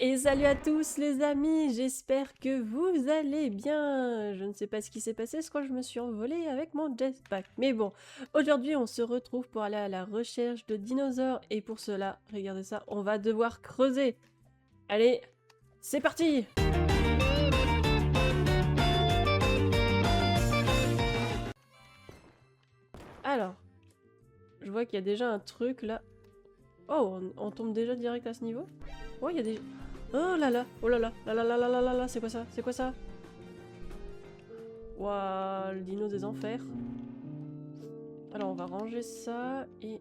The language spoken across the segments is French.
Et salut à tous les amis, j'espère que vous allez bien. Je ne sais pas ce qui s'est passé, je crois que je me suis envolée avec mon jetpack. Mais bon, aujourd'hui on se retrouve pour aller à la recherche de dinosaures. Et pour cela, regardez ça, on va devoir creuser. Allez, c'est parti! Alors, je vois qu'il y a déjà un truc là. Oh, on tombe déjà direct à ce niveau? Oh, il y a des... Oh là là, oh là là, là là là là là là là, c'est quoi ça? C'est quoi ça? Waouh, le dino des enfers. Alors on va ranger ça et...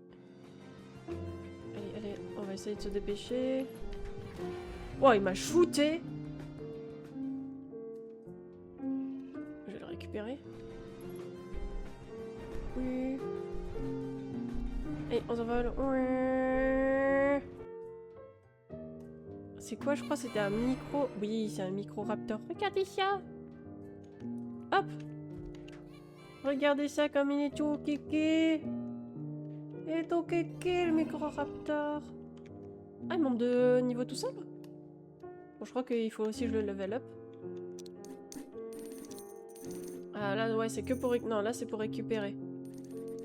Allez, allez, on va essayer de se dépêcher. Wow, il m'a shooté! Je vais le récupérer. Oui. Et on s'envole. Ouais. C'est quoi? Je crois que c'était un micro... Oui, c'est un micro-raptor. Regardez ça! Hop! Regardez ça comme il est tout kéké! Il est tout kéké, le micro-raptor! Ah, il monte de niveau tout seul? Bon, je crois qu'il faut aussi que je le level up. Ah là, ouais, c'est que pour... Non, là, c'est pour récupérer.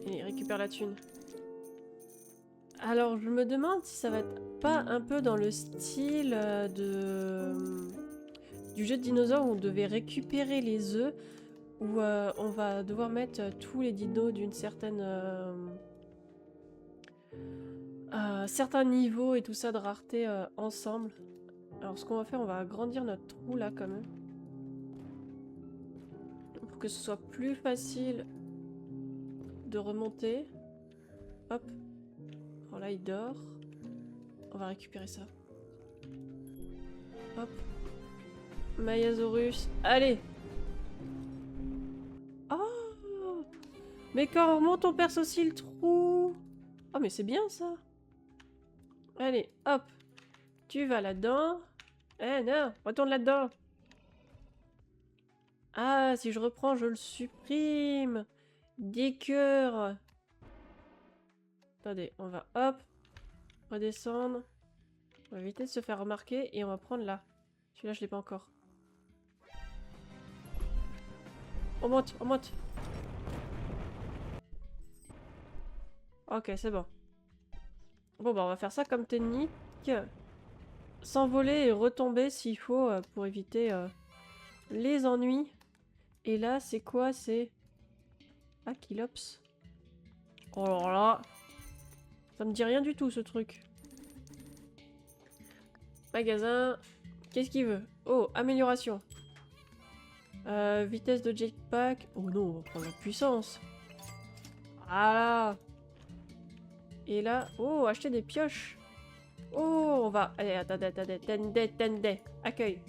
Et récupère la thune. Alors, je me demande si ça va être pas un peu dans le style du jeu de dinosaures où on devait récupérer les œufs, où on va devoir mettre tous les dinos d'une certaine... certains niveaux et tout ça de rareté ensemble. Alors, ce qu'on va faire, on va agrandir notre trou là, quand même. Pour que ce soit plus facile de remonter. Hop. Alors là, il dort. On va récupérer ça. Hop. Maiasaurus. Allez! Oh! Mais quand on remonte, on perce aussi le trou! Oh, mais c'est bien ça! Allez, hop! Tu vas là-dedans. Eh non! Retourne là-dedans! Ah, si je reprends, je le supprime! Des cœurs! Attendez, on va hop! Redescendre. On va éviter de se faire remarquer et on va prendre là. Celui-là, je l'ai pas encore. On monte, on monte! Ok, c'est bon. Bon, bah on va faire ça comme technique. S'envoler et retomber s'il faut pour éviter les ennuis. Et là, c'est quoi? C'est... Ah, Kilops. Oh là là. Ça me dit rien du tout, ce truc. Magasin. Qu'est-ce qu'il veut? Oh, amélioration. Vitesse de jetpack. Oh non, on va prendre la puissance. Voilà. Et là... Oh, acheter des pioches. Oh, on va... Allez, attendez, attendez. Tendez. Accueil.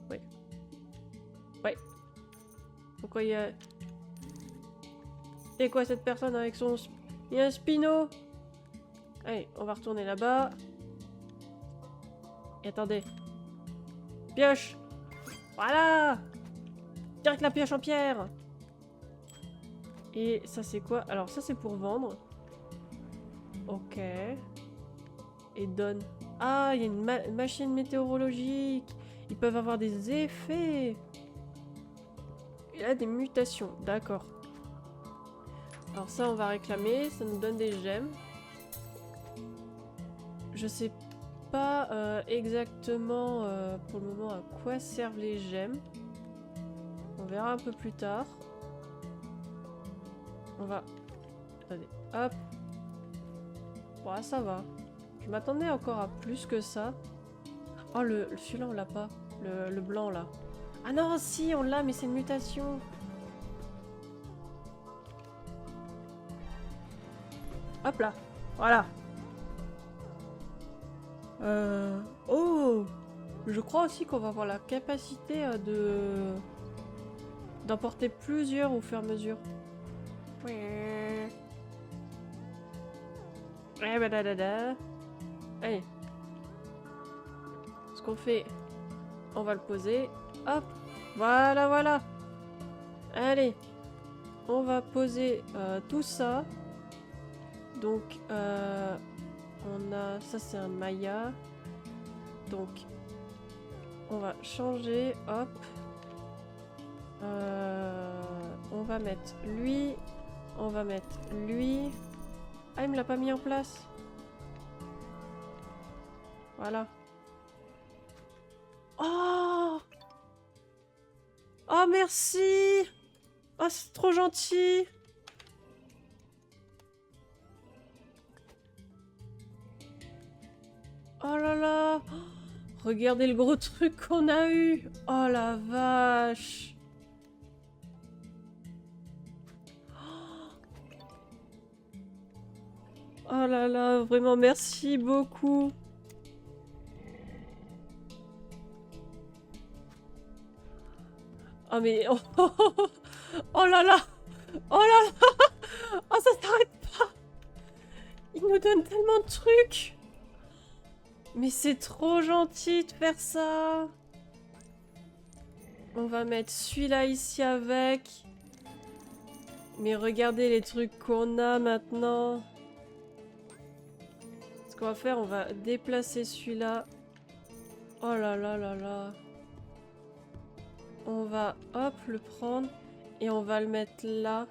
Oui. Ouais. Pourquoi il y a... C'est quoi cette personne avec son... Il y a un spino. Allez, on va retourner là-bas. Et attendez. Pioche. Voilà. Direct la pioche en pierre. Et ça c'est quoi? Alors ça c'est pour vendre. Ok. Et donne. Ah, il y a une machine météorologique. Ils peuvent avoir des effets. Et là des mutations. D'accord. Alors ça on va réclamer. Ça nous donne des gemmes. Je sais pas exactement pour le moment à quoi servent les gemmes. On verra un peu plus tard. On va... Attendez, hop. Ouais, ça va. Je m'attendais encore à plus que ça. Oh, celui-là, on l'a pas. Le blanc, là. Ah non, si, on l'a, mais c'est une mutation. Hop là. Voilà. Oh! Je crois aussi qu'on va avoir la capacité d'emporter plusieurs au fur et à mesure. Allez. Ce qu'on fait, on va le poser. Hop. Voilà, voilà. Allez. On va poser tout ça. Donc, on a... Ça, c'est un Maya. Donc, on va changer. Hop. On va mettre lui. On va mettre lui. Ah, il me l'a pas mis en place. Voilà. Oh! Oh, merci! Oh, c'est trop gentil! Oh là là! Regardez le gros truc qu'on a eu! Oh la vache! Oh là là, vraiment merci beaucoup! Oh mais... Oh, oh, oh, oh là là! Oh là là! Oh, ça s'arrête pas! Il nous donne tellement de trucs! Mais c'est trop gentil de faire ça! On va mettre celui-là ici avec. Mais regardez les trucs qu'on a maintenant. Ce qu'on va faire, on va déplacer celui-là. Oh là là là là. On va, hop, le prendre. Et on va le mettre là.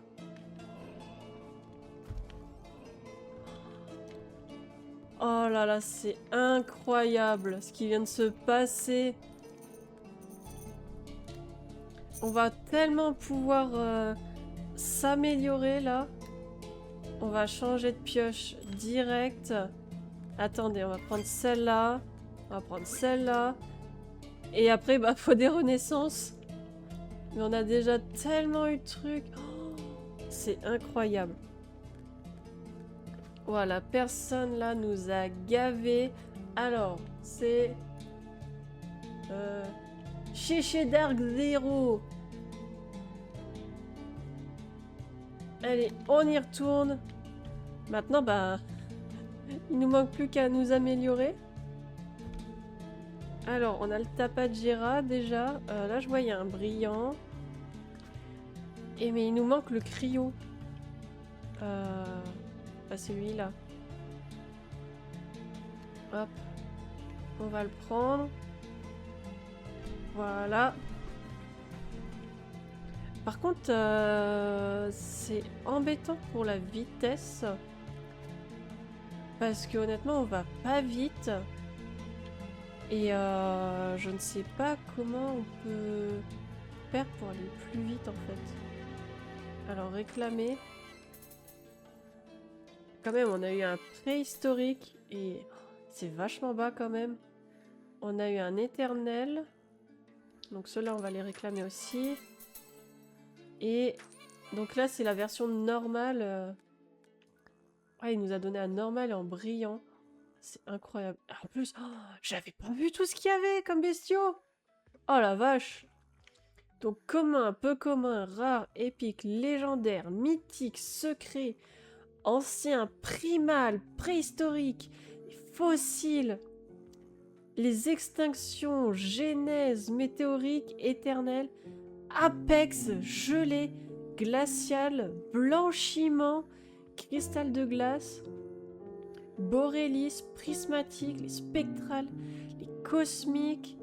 Oh là là, c'est incroyable ce qui vient de se passer. On va tellement pouvoir s'améliorer là. On va changer de pioche direct. Attendez, on va prendre celle-là. On va prendre celle-là. Et après, bah, faut des renaissances. Mais on a déjà tellement eu de trucs. Oh, c'est incroyable. Voilà, personne là nous a gavé. Alors, c'est... Chéché Dark Zero. Allez, on y retourne. Maintenant, bah... il nous manque plus qu'à nous améliorer. Alors, on a le Tapajera déjà. Là, je vois, il y a un brillant. Et mais il nous manque le cryo. Bah, c'est lui là. Hop. On va le prendre. Voilà. Par contre, c'est embêtant pour la vitesse. Parce que honnêtement, on va pas vite. Et je ne sais pas comment on peut faire pour aller plus vite en fait. Alors réclamer. Quand même, on a eu un préhistorique et c'est vachement bas quand même. On a eu un éternel. Donc ceux-là, on va les réclamer aussi. Et donc là, c'est la version normale. Ah, il nous a donné un normal en brillant. C'est incroyable. En plus, oh, j'avais pas vu tout ce qu'il y avait comme bestiaux. Oh la vache. Donc commun, peu commun, rare, épique, légendaire, mythique, secret, ancien, primal, préhistorique, fossile, les extinctions, genèse, météorique, éternelle, apex, gelé, glacial, blanchiment, cristal de glace, borélis, prismatique, les spectrales, les cosmiques,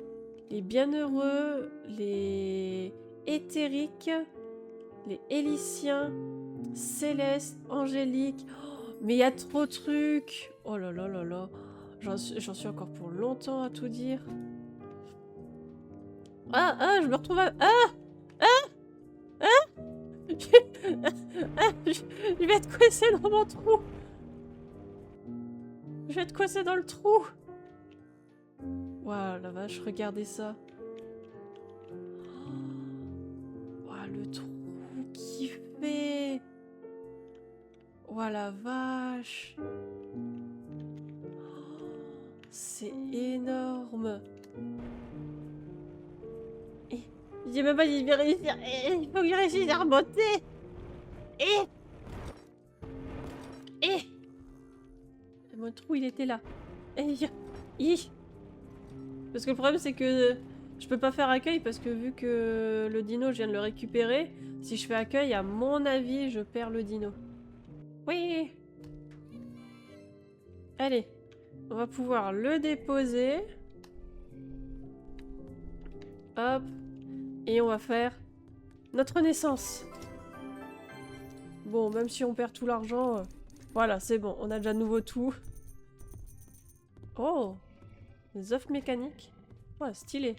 les bienheureux, les éthériques, les héliciens, célestes, angéliques. Oh, mais il y a trop de trucs. Oh là là là là. J'en suis encore pour longtemps à tout dire. Ah, ah, je me retrouve à... Ah, ah, ah, je vais être coincé dans mon trou. Je vais être coincé dans le trou. Waouh, la vache, regardez ça. Waouh, le trou qu'il fait. Waouh, la vache. C'est énorme. Et j'ai même pas dit de réussir. Il faut que je réussisse à remonter. Et mon trou, il était là. Parce que le problème, c'est que je peux pas faire accueil parce que vu que le dino, je viens de le récupérer, si je fais accueil, à mon avis, je perds le dino. Oui. Allez, On va pouvoir le déposer. Hop. Et on va faire notre naissance. Bon, même si on perd tout l'argent... voilà, c'est bon. On a déjà de nouveau tout. Oh! Des œufs mécaniques. Ouais, stylé.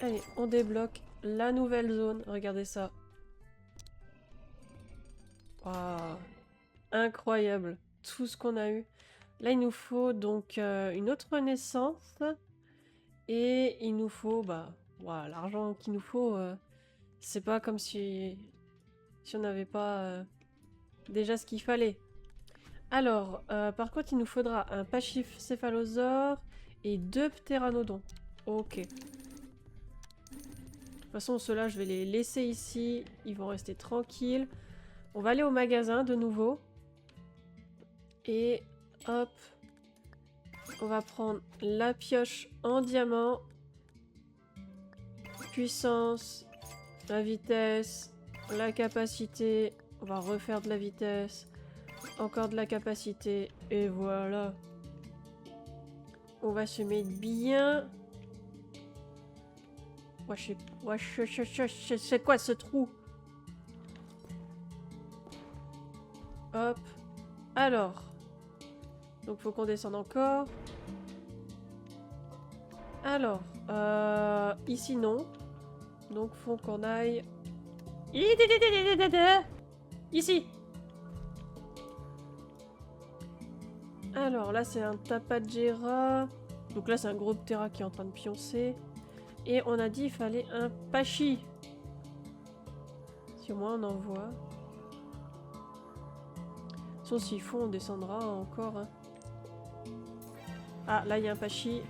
Allez, on débloque la nouvelle zone. Regardez ça. Waouh. Incroyable. Tout ce qu'on a eu. Là, il nous faut donc une autre naissance. Et il nous faut... bah, voilà, l'argent qu'il nous faut... c'est pas comme si on n'avait pas déjà ce qu'il fallait. Alors, par contre, il nous faudra un pachycéphalosaure et 2 ptéranodons. Ok. De toute façon, ceux-là, je vais les laisser ici. Ils vont rester tranquilles. On va aller au magasin de nouveau. Et hop. On va prendre la pioche en diamant. Puissance. La vitesse. La capacité. On va refaire de la vitesse. Encore de la capacité. Et voilà. On va se mettre bien. Wesh, c'est quoi ce trou? Hop. Alors. Donc faut qu'on descende encore. Alors. Ici non. Donc faut qu'on aille... Ici. Alors là c'est un Tapajera. Donc là c'est un gros Ptera qui est en train de pioncer. Et on a dit il fallait un Pachy. Si au moins on en voit. Sauf s'il faut on descendra encore. Hein. Ah là il y a un Pachy.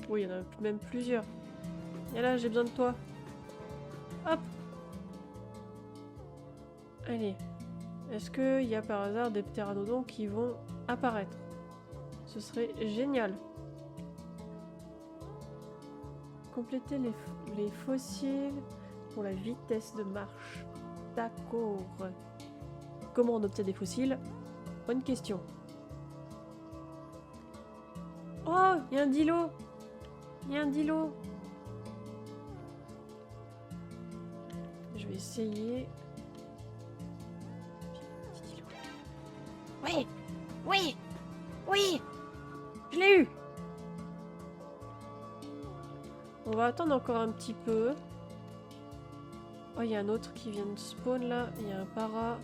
Oui il y en a même plusieurs. Et là j'ai besoin de toi. Hop. Allez. Est-ce qu'il y a par hasard des ptéranodons qui vont apparaître? Ce serait génial. Compléter les fossiles pour la vitesse de marche. D'accord. Comment on obtient des fossiles? Bonne question. Oh, il y a un dilo. Il y a un dilo. Je vais essayer. Oui, oui, oui, je l'ai eu. On va attendre encore un petit peu. Oh, il y a un autre qui vient de spawn là. Il y a un para.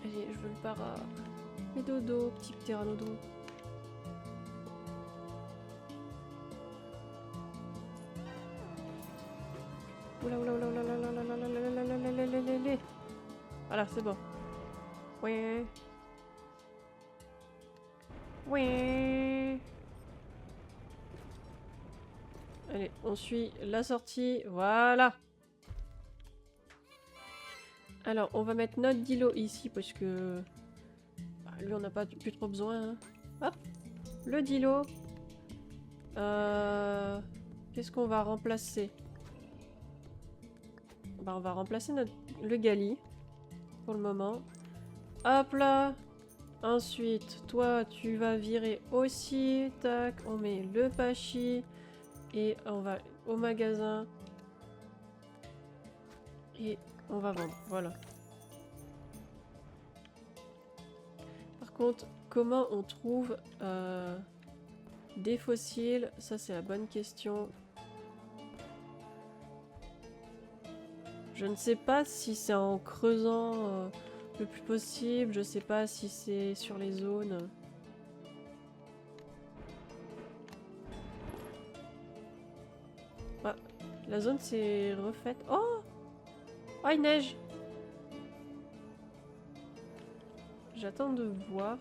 Allez, je veux le para. Et dodo, petit ptéranodon. Oula, oula, oula, oula, oula, oula, oula, oula, oula, oula, oula, oula, oula. Voilà, c'est bon. Ouais. Ouais. Allez, on suit la sortie. Voilà. Alors, on va mettre notre dilo ici parce que... bah, lui, on n'a pas plus trop besoin. Hein. Hop. Le dilo. Qu'est-ce qu'on va remplacer? Bah, on va remplacer le gali. Pour le moment. Hop là. Ensuite, toi, tu vas virer aussi. Tac, on met le Pachy. Et on va au magasin. Et on va vendre. Voilà. Par contre, comment on trouve des fossiles? Ça, c'est la bonne question. Je ne sais pas si c'est en creusant le plus possible. Je sais pas si c'est sur les zones. Ah, la zone s'est refaite. Oh! Oh, il neige! J'attends de voir.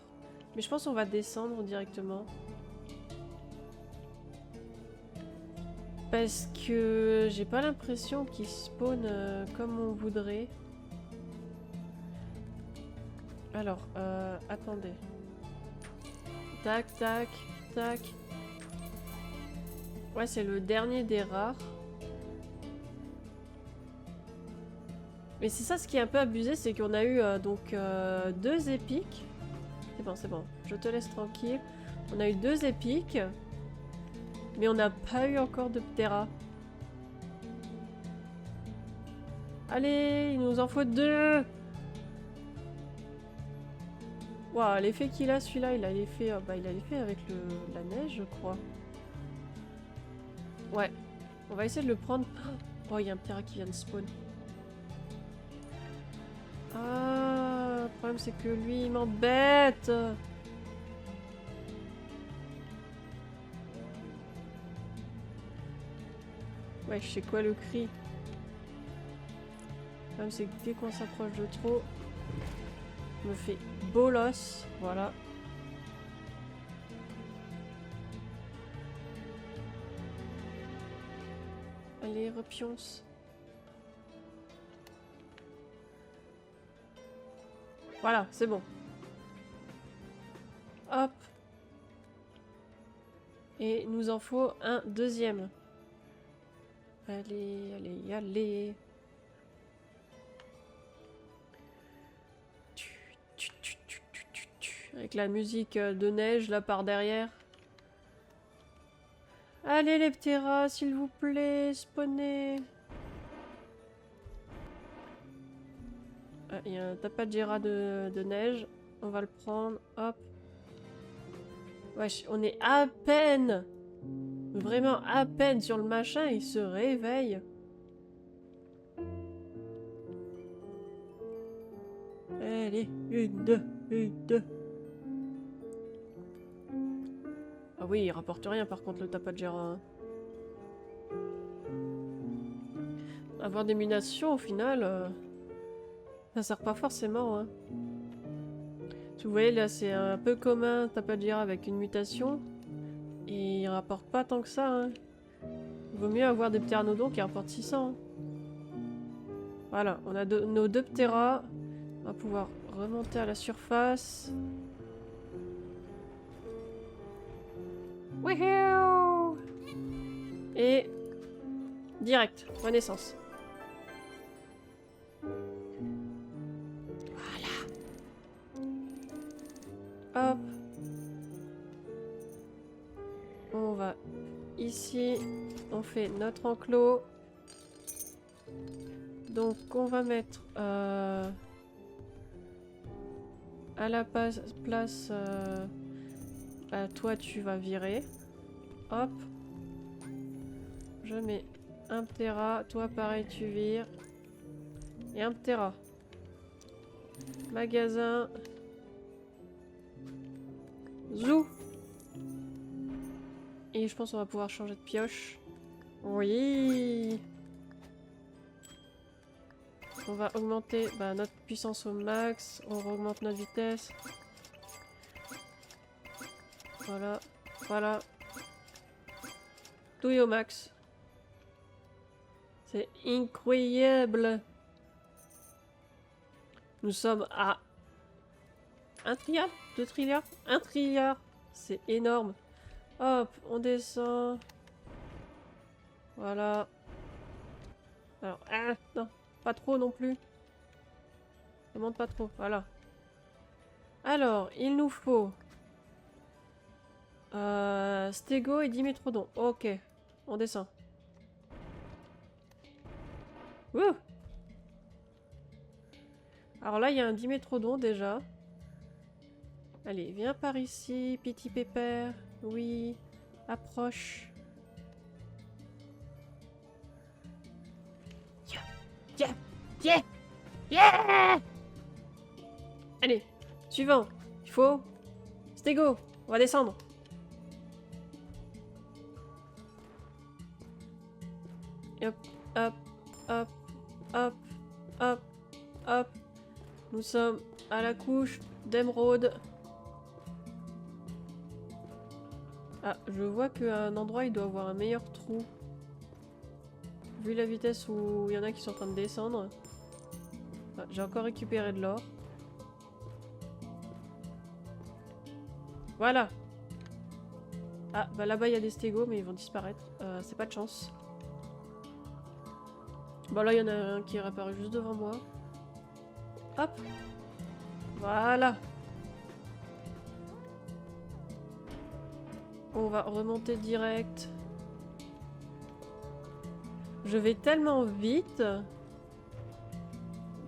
Mais je pense qu'on va descendre directement. Parce que j'ai pas l'impression qu'il spawn comme on voudrait. Alors, attendez. Tac, tac, tac. Ouais, c'est le dernier des rares. Mais c'est ça ce qui est un peu abusé, c'est qu'on a eu donc 2 épiques. C'est bon, je te laisse tranquille. On a eu 2 épiques, mais on n'a pas eu encore de Ptera. Allez, il nous en faut 2. Waouh, l'effet qu'il a celui-là, il a l'effet avec la neige, je crois. Ouais, on va essayer de le prendre. Oh, il y a un Ptera qui vient de spawn. Ah, le problème c'est que lui, il m'embête. Ouais, je sais quoi le cri. Le problème c'est que dès qu'on s'approche de trop, je me fais bolos. Voilà. Allez, repionce. Voilà, c'est bon. Hop. Et il nous en faut un deuxième. Allez, allez, allez. Avec la musique de neige là par derrière. Allez les Ptera, s'il vous plaît, spawnez. Ah, il y a un Tapajera de neige. On va le prendre. Hop. Wesh, on est à peine. Vraiment à peine sur le machin, il se réveille. Allez, 1, 2, 1, 2. Ah oui, il rapporte rien par contre le Tapajera. Avoir des munitions au final, ça sert pas forcément. Hein. Vous voyez là c'est un peu commun Tapajera avec une mutation. Et il rapporte pas tant que ça. Hein. Il vaut mieux avoir des pteranodons qui rapportent 600. Hein. Voilà, on a nos 2 Ptera. On va pouvoir remonter à la surface. Wouhou! Et direct, renaissance. Voilà. Hop. On va ici. On fait notre enclos. Donc on va mettre à la place bah, toi tu vas virer. Hop. Je mets un Ptera. Toi pareil tu vires. Et un Ptera. Magasin. Zou. Et je pense qu'on va pouvoir changer de pioche. Oui. On va augmenter notre puissance au max. On augmente notre vitesse. Voilà. Voilà. Tout est au max. C'est incroyable. Nous sommes à 1 trilliard, 2 trilliards, 1 trilliard. C'est énorme. Hop, on descend. Voilà. Alors, non, pas trop non plus. Ne monte pas trop, voilà. Alors, il nous faut Stego et Dimétrodon. Ok, on descend. Wouh! Alors là, il y a un Dimétrodon déjà. Allez, viens par ici, petit pépère. Oui, approche. Yeah! Yeah! Yeah! Allez, suivant. Il faut... Stego, on va descendre. Hop, hop, hop, hop, hop, hop. Nous sommes à la couche d'émeraude. Ah, je vois qu'à un endroit, il doit avoir un meilleur trou. Vu la vitesse où il y en a qui sont en train de descendre. Ah, j'ai encore récupéré de l'or. Voilà. Ah, bah là-bas, il y a des stégos, mais ils vont disparaître. C'est pas de chance. Bah là, il y en a un qui est réapparu juste devant moi. Hop. Voilà. On va remonter direct. Je vais tellement vite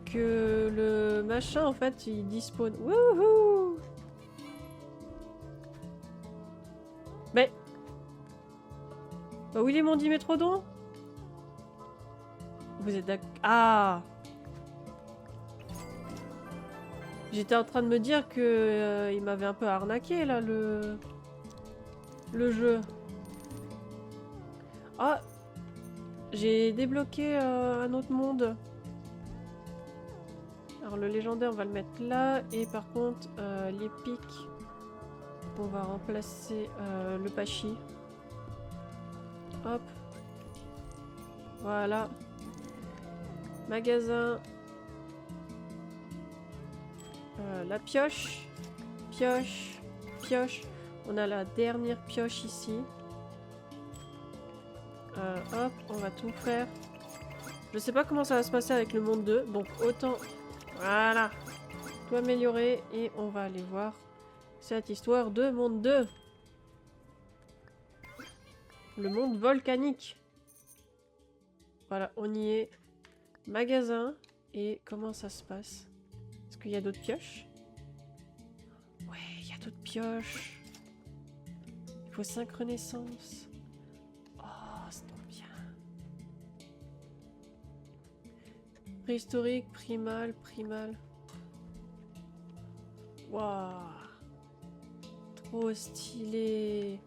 que le machin, en fait, il dispone. Wouhou! Mais... Bah, où il est mon Dimétrodon? Vous êtes d'accord? Ah! J'étais en train de me dire que il m'avait un peu arnaqué, là, le jeu. Ah! J'ai débloqué un autre monde. Alors le légendaire, on va le mettre là. Et par contre, l'épique, on va remplacer le Pachi. Hop. Voilà. Magasin. La pioche. Pioche. Pioche. On a la dernière pioche ici. Hop, on va tout faire. Je sais pas comment ça va se passer avec le monde 2, donc autant... Voilà. Tout améliorer et on va aller voir cette histoire de monde 2. Le monde volcanique. Voilà, on y est. Magasin. Et comment ça se passe? Est-ce qu'il y a d'autres pioches? Ouais, il y a d'autres pioches. Il faut 5 renaissances. Oh, c'est trop bien. Préhistorique, primal, primal. Waouh. Trop stylé.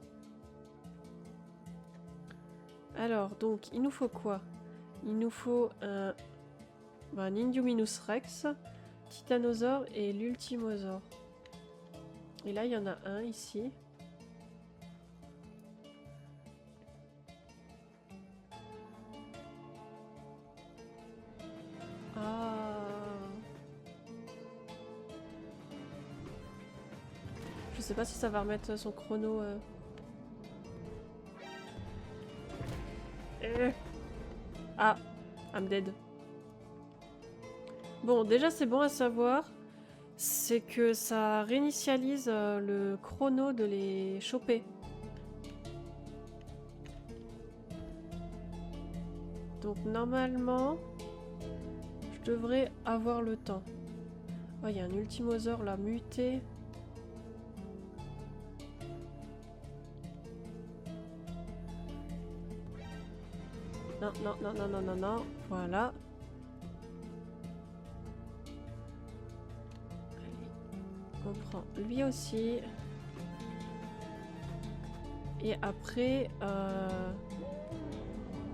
Alors, donc, il nous faut quoi? Il nous faut un Indominus Rex, Titanosaure et l'Ultimosaure. Et là, il y en a un ici. Ah. Je sais pas si ça va remettre son chrono. Ah, I'm dead. Bon, déjà c'est bon à savoir, c'est que ça réinitialise le chrono de les choper. Donc normalement, je devrais avoir le temps. Oh, il y a un Ultimosaure là, muté. Non, non, non, non, non, non, non. Voilà. Allez. On prend lui aussi. Et après,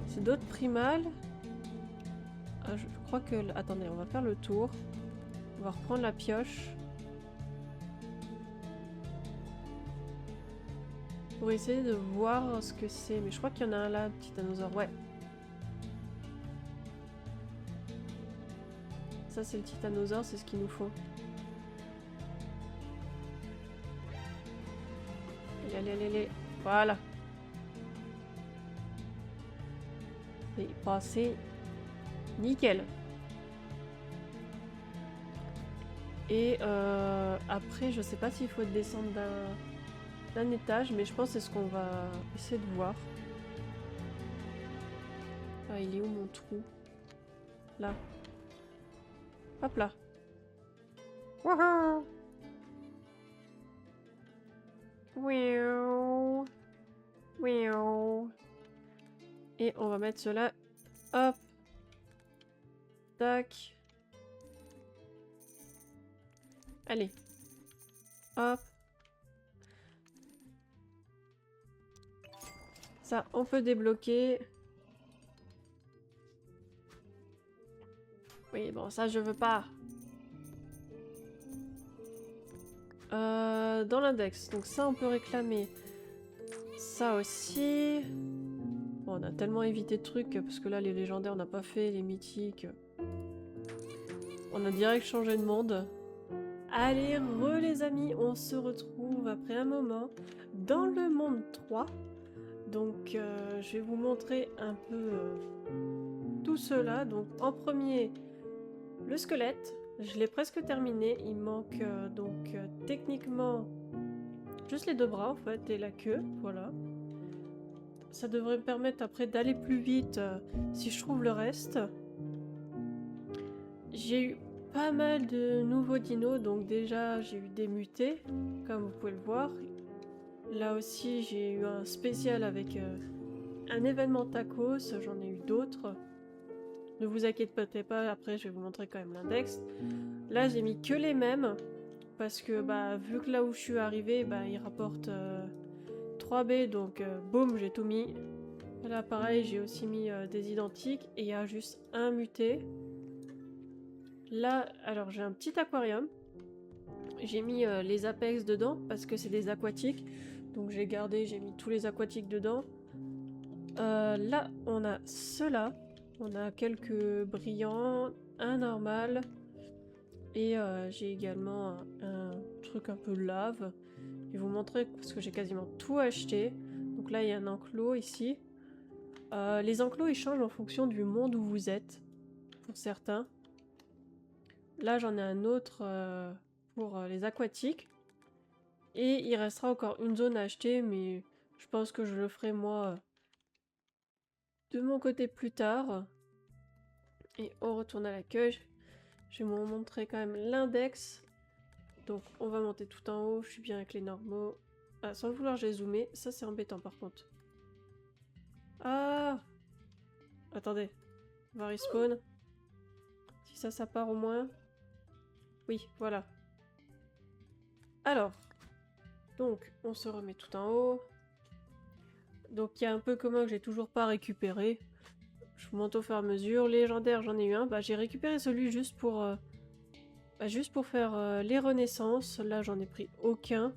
c'est d'autres primales. Ah, je crois que... Attendez, on va faire le tour. On va reprendre la pioche. Pour essayer de voir ce que c'est. Mais je crois qu'il y en a un là, petit Titanosaure. Ouais. Ça, c'est le Titanosaure, c'est ce qu'il nous faut. Allez, allez, allez, allez. Voilà. Et passé. Nickel. Et après, je sais pas s'il faut descendre d'un étage, mais je pense que c'est ce qu'on va essayer de voir. Ah, il est où mon trou? Là. Hop là. Wouhou! Wiouh. Wiouh. Et on va mettre cela. Hop. Tac. Allez. Hop. Ça, on peut débloquer. Oui, bon, ça, je veux pas. Dans l'index. Donc ça, on peut réclamer. Ça aussi. Bon, on a tellement évité de trucs, parce que là, les légendaires, on n'a pas fait, les mythiques. On a direct changé de monde. Allez, les amis, on se retrouve après un moment dans le monde 3. Donc, je vais vous montrer un peu tout cela. Donc, en premier, le squelette. Je l'ai presque terminé. Il manque donc techniquement juste les 2 bras en fait et la queue. Voilà. Ça devrait me permettre après d'aller plus vite si je trouve le reste. J'ai eu pas mal de nouveaux dinos, donc déjà j'ai eu des mutés, comme vous pouvez le voir. Là aussi j'ai eu un spécial avec un événement tacos, j'en ai eu d'autres. Ne vous inquiétez pas, après je vais vous montrer quand même l'index. Là j'ai mis que les mêmes, parce que bah, vu que là où je suis arrivée, bah, il rapporte 3B, donc boum, j'ai tout mis. Là pareil, j'ai aussi mis des identiques, et il y a juste un muté. Là, alors j'ai un petit aquarium. J'ai mis les apex dedans parce que c'est des aquatiques. Donc j'ai mis tous les aquatiques dedans. Là, on a ceux-là. On a quelques brillants, un normal. Et j'ai également un truc un peu lave. Je vais vous montrer parce que j'ai quasiment tout acheté. Donc là, il y a un enclos ici. Les enclos, ils changent en fonction du monde où vous êtes. Pour certains. Là, j'en ai un autre pour les aquatiques. Et il restera encore une zone à acheter, mais je pense que je le ferai moi de mon côté plus tard. Et on retourne à l'accueil. Je vais vous montrer quand même l'index. Donc on va monter tout en haut, je suis bien avec les normaux. Ah, sans le vouloir, j'ai zoomé. Ça, c'est embêtant par contre. Ah! Attendez. On va respawn. Si ça part au moins. Oui, voilà. Alors. Donc, on se remet tout en haut. Donc, il y a un peu commun que j'ai toujours pas récupéré. Je vous montre au fur et à mesure. Légendaire, j'en ai eu un. Bah, j'ai récupéré celui juste pour faire les renaissances. Là, j'en ai pris aucun.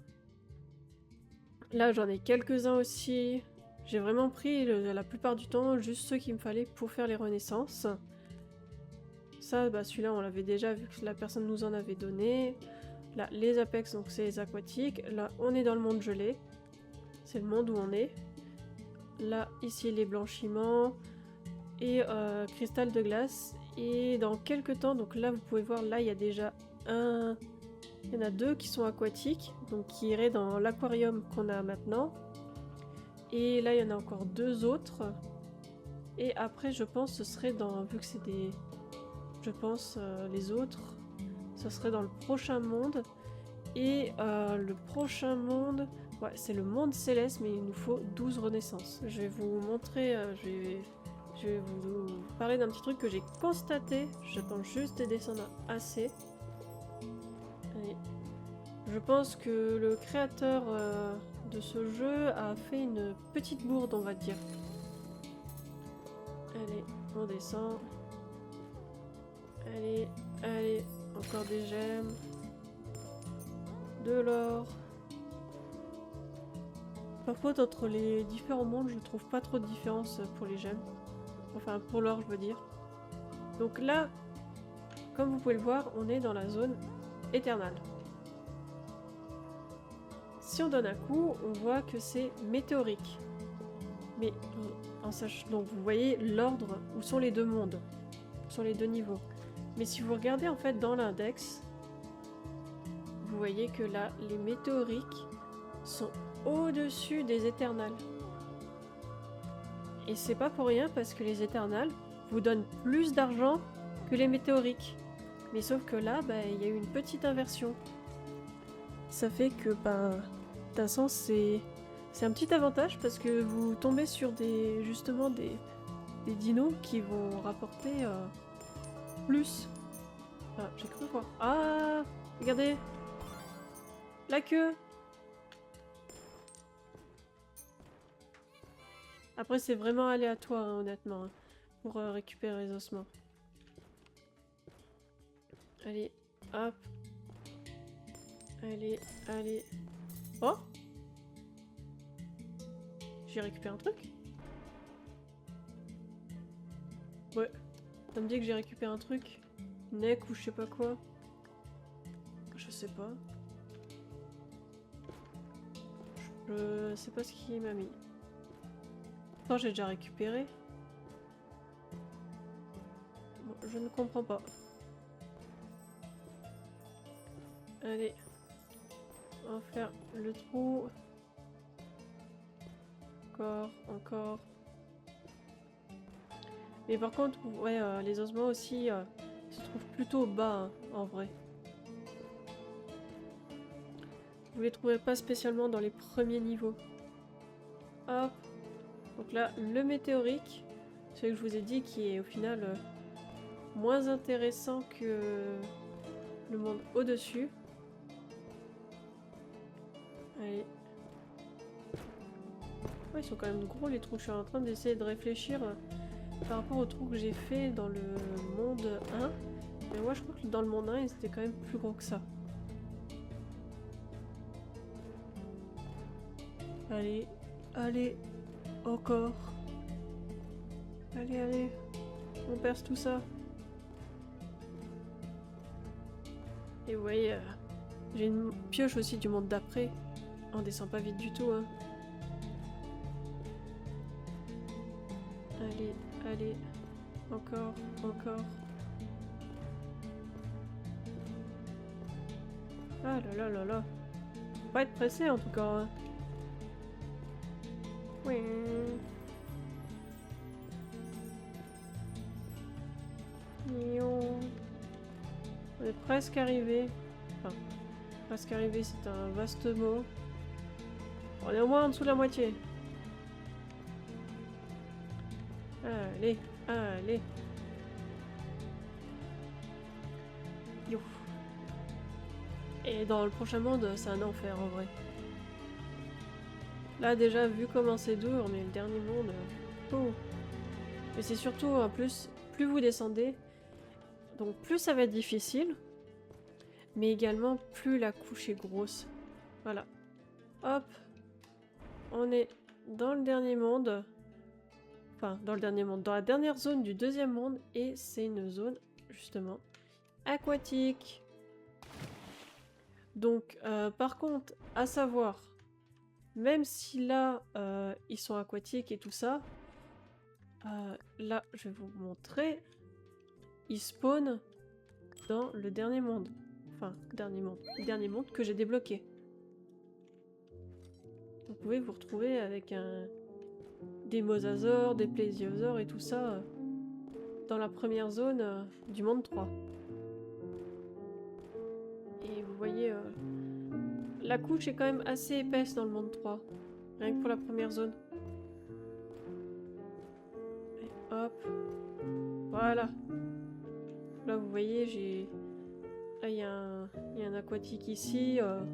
Là, j'en ai quelques-uns aussi. J'ai vraiment pris la plupart du temps juste ceux qu'il me fallait pour faire les renaissances. Ça, bah, celui-là, on l'avait déjà vu que la personne nous en avait donné. Là, les apex, donc c'est les aquatiques. Là, on est dans le monde gelé. C'est le monde où on est. Là, ici, les blanchiments. Et cristal de glace. Et dans quelques temps, donc là, vous pouvez voir, là, il y a déjà un... Il y en a 2 qui sont aquatiques, donc qui iraient dans l'aquarium qu'on a maintenant. Et là, il y en a encore 2 autres. Et après, je pense, ce serait dans... Vu que c'est des... Je pense, les autres, ce serait dans le prochain monde. Et le prochain monde... Ouais, c'est le monde céleste, mais il nous faut 12 renaissances. Je vais vous montrer... je vais vous parler d'un petit truc que j'ai constaté. J'attends juste de descendre assez. Allez. Je pense que le créateur de ce jeu a fait une petite bourde, on va dire. Allez, on descend. Allez, allez, encore des gemmes. De l'or. Par contre, entre les différents mondes, je trouve pas trop de différence pour les gemmes. Enfin, pour l'or, je veux dire. Donc là, comme vous pouvez le voir, on est dans la zone éternelle. Si on donne un coup, on voit que c'est météorique. Mais en sachant, donc vous voyez l'ordre où sont les 2 mondes, où sont les 2 niveaux. Mais si vous regardez en fait dans l'index, vous voyez que là, les météoriques sont au-dessus des éternels. Et c'est pas pour rien parce que les éternels vous donnent plus d'argent que les météoriques. Mais sauf que là, bah, il y a eu une petite inversion. Ça fait que, bah, d'un sens, c'est un petit avantage parce que vous tombez sur justement des dinos qui vont rapporter plus. Ah, j'ai cru voir. Ah, regardez, la queue. Après, c'est vraiment aléatoire, hein, honnêtement, hein, pour récupérer les ossements. Allez, hop. Allez, allez. Oh! J'ai récupéré un truc? Ouais. Ça me dit que j'ai récupéré un truc. Neck ou je sais pas quoi. Je sais pas. Je sais pas ce qu'il m'a mis. Attends, j'ai déjà récupéré. Bon, je ne comprends pas. Allez. On va faire le trou. Encore, encore. Mais par contre, ouais, les ossements aussi se trouvent plutôt bas, hein, en vrai. Vous les trouverez pas spécialement dans les premiers niveaux. Hop. Donc là, le météorique, celui que je vous ai dit, qui est au final moins intéressant que le monde au-dessus. Allez. Ouais, ils sont quand même gros les trous. Je suis en train d'essayer de réfléchir par rapport aux trous que j'ai fait dans le monde 1. Mais moi, je crois que dans le monde 1, ils étaient quand même plus gros que ça. Allez, allez, encore. Allez, allez, on perce tout ça. Et vous voyez, j'ai une pioche aussi du monde d'après. On descend pas vite du tout, hein. Allez, allez, encore, encore. Ah là là là là. Faut pas être pressé en tout cas, hein. Oui. On est presque arrivé. Enfin, presque arrivé, c'est un vaste mot. On est au moins en dessous de la moitié. Allez, allez. Yo. Et dans le prochain monde, c'est un enfer en vrai. Là déjà, vu comment c'est dur, mais le dernier monde... Oh. Mais c'est surtout, en plus, plus vous descendez, donc plus ça va être difficile, mais également plus la couche est grosse. Voilà. Hop. On est dans le dernier monde. Enfin, dans le dernier monde. Dans la dernière zone du deuxième monde, et c'est une zone, justement, aquatique. Donc, par contre, à savoir, même si là, ils sont aquatiques et tout ça, là, je vais vous montrer, ils spawnent dans le dernier monde. Enfin, dernier monde que j'ai débloqué. Vous pouvez vous retrouver avec des mosasaures, des plésiosaures et tout ça dans la première zone du monde 3. Et vous voyez, la couche est quand même assez épaisse dans le monde 3. Rien que pour la première zone. Et hop. Voilà. Là, vous voyez, j'ai... Là, il y a un aquatique ici. Alors,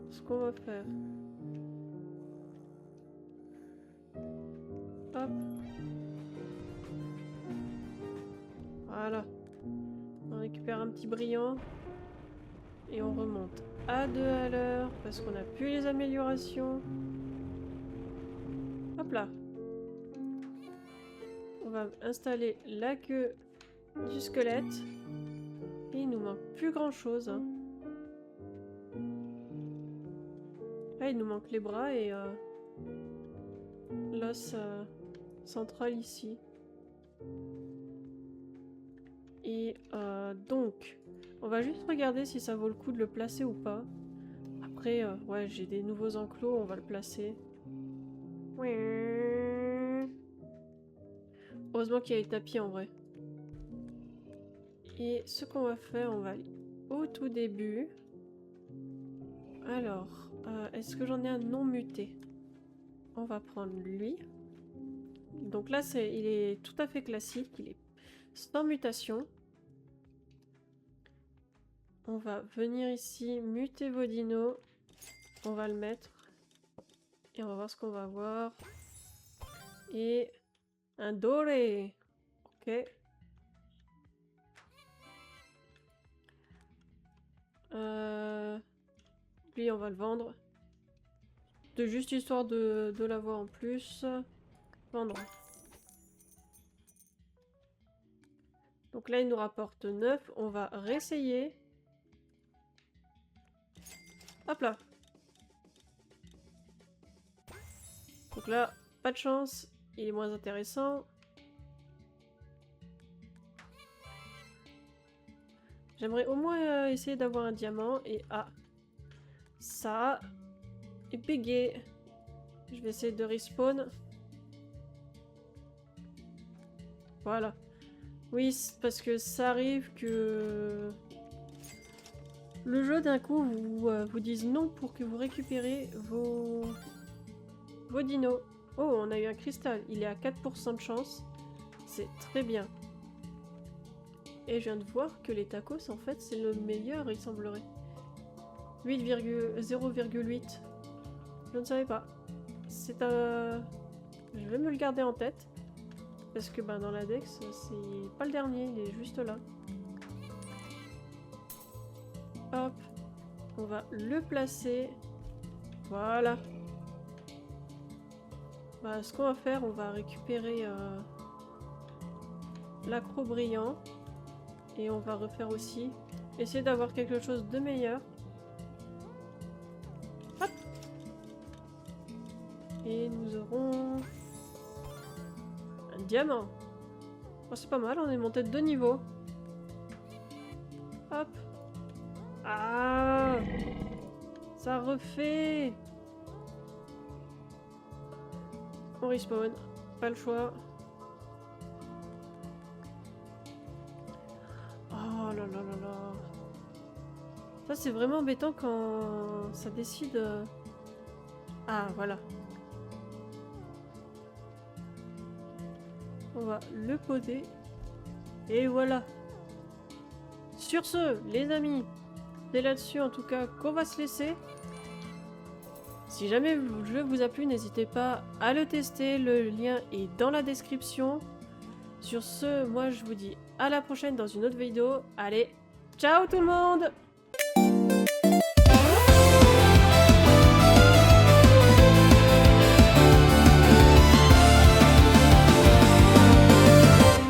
ce qu'on va faire... Hop. Voilà. On récupère un petit brillant. Et on remonte à 2 à l'heure parce qu'on a plus les améliorations. Hop là. On va installer la queue du squelette. Et il nous manque plus grand chose, hein. Là, il nous manque les bras et l'os central ici. Et donc, on va juste regarder si ça vaut le coup de le placer ou pas. Après, ouais, j'ai des nouveaux enclos, on va le placer. Heureusement qu'il y a les tapis en vrai. Et ce qu'on va faire, on va aller au tout début. Alors, est-ce que j'en ai un non muté? On va prendre lui. Donc là, il est tout à fait classique, il est sans mutation. On va venir ici, muter vos dinos. On va le mettre. Et on va voir ce qu'on va avoir. Et un doré. Ok. Lui, on va le vendre. De juste histoire de l'avoir en plus. Vendre. Donc là, il nous rapporte 9. On va réessayer. Hop là. Donc là, pas de chance. Il est moins intéressant. J'aimerais au moins essayer d'avoir un diamant. Et ah, ça. Et bégué. Je vais essayer de respawn. Voilà. Oui, parce que ça arrive que le jeu d'un coup vous dise non pour que vous récupérez vos dinos. Oh, on a eu un cristal. Il est à 4% de chance. C'est très bien. Et je viens de voir que les tacos, en fait, c'est le meilleur, il semblerait. 0,8. Je ne savais pas. C'est un... Je vais me le garder en tête. Parce que ben, dans l'index, c'est pas le dernier, il est juste là. Hop. On va le placer. Voilà. Bah, ce qu'on va faire, on va récupérer l'accro brillant. Et on va refaire aussi. Essayer d'avoir quelque chose de meilleur. Hop. Et nous aurons un diamant. Oh, c'est pas mal, on est monté de 2 niveaux. Hop. Ah, ça refait. On respawn. Pas le choix. Oh là là là là. Ça, c'est vraiment embêtant quand ça décide... Ah, voilà. On va le poser. Et voilà. Sur ce, les amis, c'est là-dessus en tout cas qu'on va se laisser. Si jamais le jeu vous a plu, n'hésitez pas à le tester. Le lien est dans la description. Sur ce, moi je vous dis à la prochaine dans une autre vidéo. Allez, ciao tout le monde!